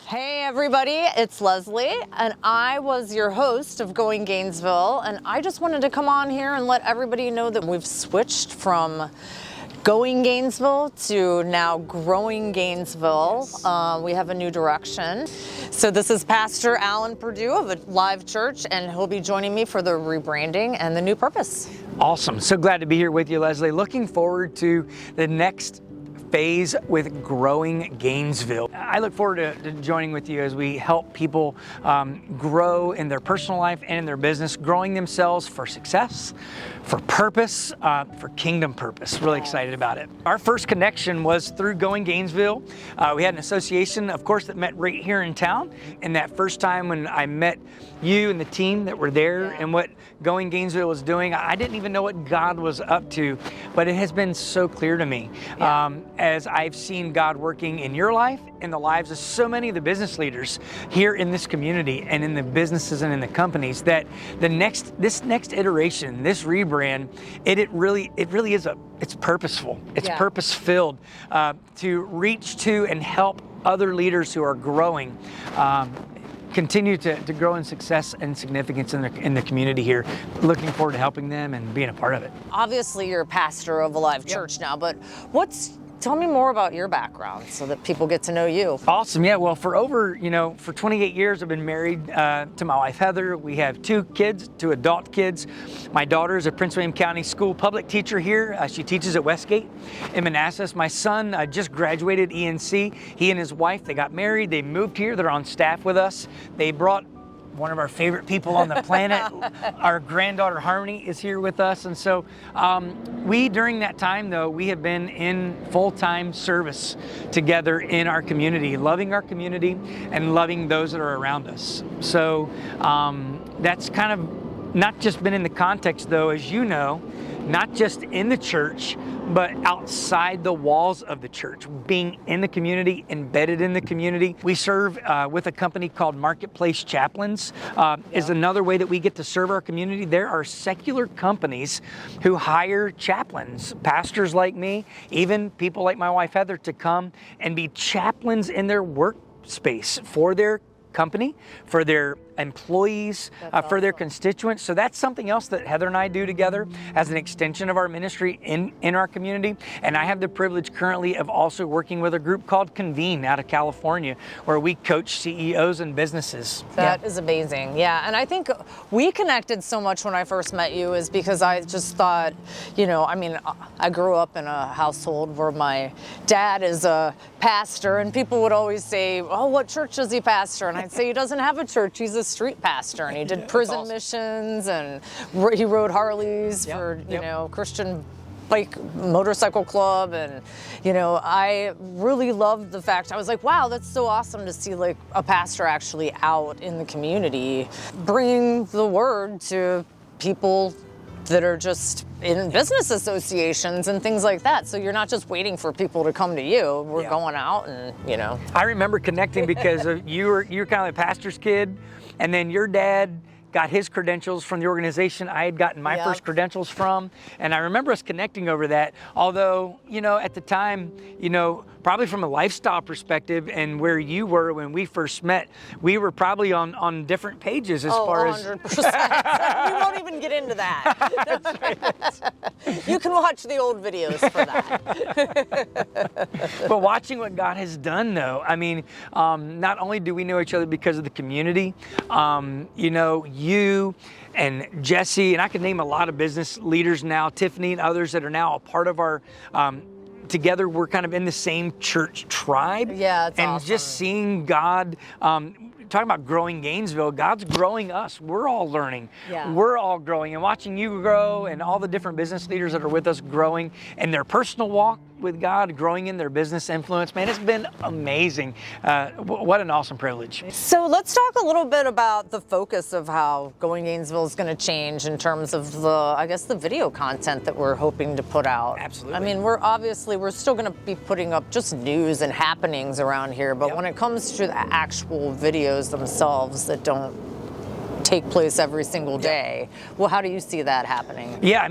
Hey everybody, it's Lesley, and I was your host of Going Gainesville, and I just wanted to come on here and let everybody know that we've switched from Going Gainesville to now Growing Gainesville. Yes. We have a new direction. So this is Pastor Alan Perdue of a live church, and he'll be joining me for the rebranding and the new purpose. Awesome. So glad to be here with you, Lesley. Looking forward to the next phase with Growing Gainesville. I look forward to joining with you as we help people grow in their personal life and in their business, growing themselves for success, for purpose, for kingdom purpose. Really excited about it. Our first connection was through Going Gainesville. We had an association, of course, that met right here in town. And that first time when I met you and the team that were there and what Going Gainesville was doing, I didn't even know what God was up to, but it has been so clear to me as I've seen God working in your life, in the lives of so many of the business leaders here in this community and in the businesses and in the companies, that this next iteration, this rebrand, it really is it's purposeful. It's purpose-filled to reach to and help other leaders who are growing continue to grow in success and significance in the community here. Looking forward to helping them and being a part of it. Obviously, you're a pastor of a live church now, but tell me more about your background so that people get to know you. Awesome. Yeah. Well, for 28 years, I've been married to my wife, Heather. We have two adult kids. My daughter is a Prince William County School public teacher here. She teaches at Westgate in Manassas. My son just graduated ENC. He and his wife, they got married. They moved here. They're on staff with us. They brought one of our favorite people on the planet. Our granddaughter Harmony is here with us. And so during that time though, we have been in full-time service together in our community, loving our community and loving those that are around us. So that's kind of not just been in the context though, as you know, not just in the church, but outside the walls of the church, being in the community, embedded in the community. We serve with a company called Marketplace Chaplains, is another way that we get to serve our community. There are secular companies who hire chaplains, pastors like me, even people like my wife Heather, to come and be chaplains in their workspace for their company, for their employees, for their constituents. So that's something else that Heather and I do together as an extension of our ministry in our community. And I have the privilege currently of also working with a group called Convene out of California, where we coach CEOs and businesses. That is amazing. Yeah. And I think we connected so much when I first met you is because I just thought, I grew up in a household where my dad is a pastor, and people would always say, oh, what church does he pastor? And I'd say he doesn't have a church. He's a street pastor, and he did prison missions, and he rode Harleys for Christian bike motorcycle club. And I really loved the fact, I was like, wow, that's so awesome to see like a pastor actually out in the community bringing the word to people that are just in business associations and things like that. So you're not just waiting for people to come to you. We're going out and, I remember connecting because you were kind of a pastor's kid, and then your dad got his credentials from the organization I had gotten my first credentials from. And I remember us connecting over that. Although, at the time, probably from a lifestyle perspective and where you were when we first met, we were probably on different pages as far 100%. We won't even get into that. You can watch the old videos for that. But watching what God has done though, not only do we know each other because of the community, you and Jesse, and I can name a lot of business leaders now, Tiffany and others that are now a part of our together. We're kind of in the same church tribe. Yeah, it's and awesome. Just seeing God, talking about growing Gainesville, God's growing us. We're all learning. Yeah. We're all growing, and watching you grow and all the different business leaders that are with us growing in their personal walk with God, growing in their business influence. Man, it's been amazing. What an awesome privilege. So let's talk a little bit about the focus of how Going Gainesville is going to change in terms of the video content that we're hoping to put out. Absolutely. We're still going to be putting up just news and happenings around here, but when it comes to the actual videos themselves that don't take place every single day, well, how do you see that happening? Yeah,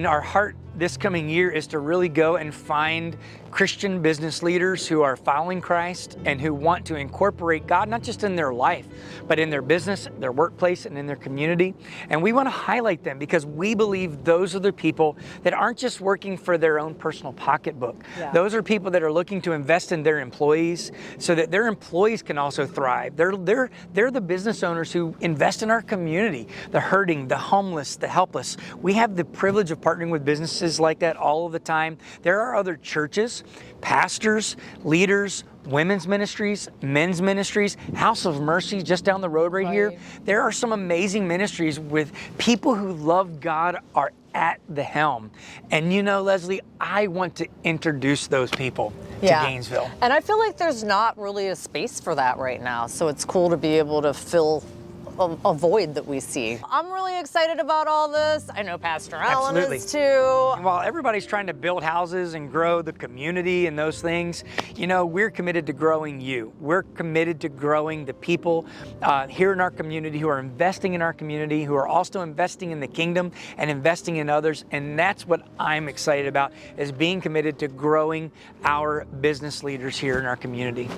our heart this coming year is to really go and find Christian business leaders who are following Christ and who want to incorporate God, not just in their life, but in their business, their workplace, and in their community. And we want to highlight them because we believe those are the people that aren't just working for their own personal pocketbook. Yeah. Those are people that are looking to invest in their employees so that their employees can also thrive. They're the business owners who invest in our community, the hurting, the homeless, the helpless. We have the privilege of partnering with businesses like that all of the time. There are other churches, pastors, leaders, women's ministries, men's ministries, House of Mercy just down the road right here. There are some amazing ministries with people who love God are at the helm. And you know, Lesley, I want to introduce those people to Gainesville. And I feel like there's not really a space for that right now. So it's cool to be able to fill a void that we see. I'm really excited about all this. I know Pastor Allen is too. And while everybody's trying to build houses and grow the community and those things, you know, we're committed to growing you. We're committed to growing the people here in our community who are investing in our community, who are also investing in the kingdom and investing in others. And that's what I'm excited about, is being committed to growing our business leaders here in our community.